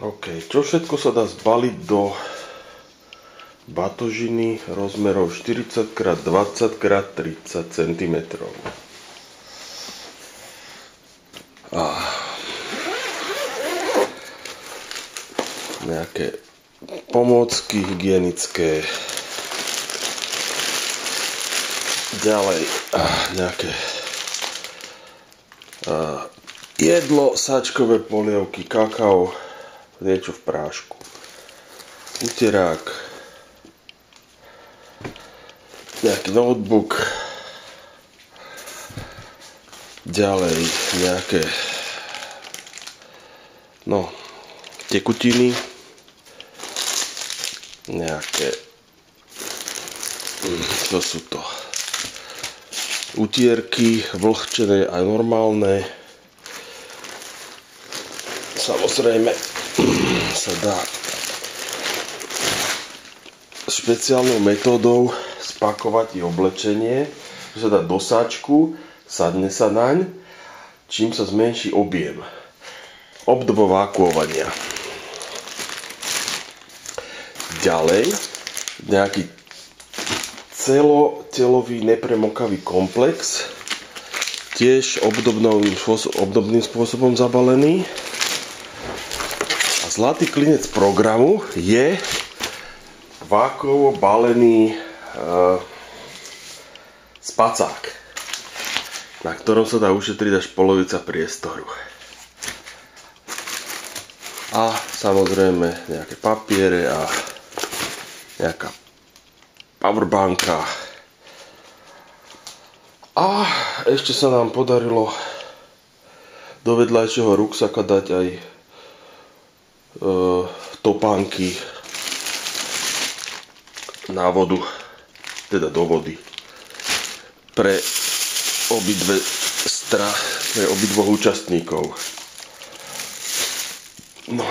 OK, čo všetko sa dá zbaliť do batožiny rozmerov 40x20x30 cm. Nejaké pomôcky hygienické, ďalej nejaké jedlo, sáčkové polievky, kakao, niečo v prášku, uterák, nejaký notebook, ďalej nejaké tekutiny, nejaké, čo sú to, utierky, vlhčené aj normálne. Samozrejme sa dá špeciálnou metódou spakovať i oblečenie, že sa dá do sáčku, sadne sa naň, čím sa zmenší objem. Obdoba vákuovania. Ďalej nejaký celotelový nepremokavý komplex, tiež obdobným spôsobom zabalený. A zlatý klinec programu je vákuovo balený spacák, na ktorom sa dá ušetriť až polovica priestoru. A samozrejme nejaké papiere a nejaká powerbanka. A ešte sa nám podarilo do vedľajšieho ruksaka dať aj topánky na vodu, teda do vody, pre obidvoch účastníkov. No.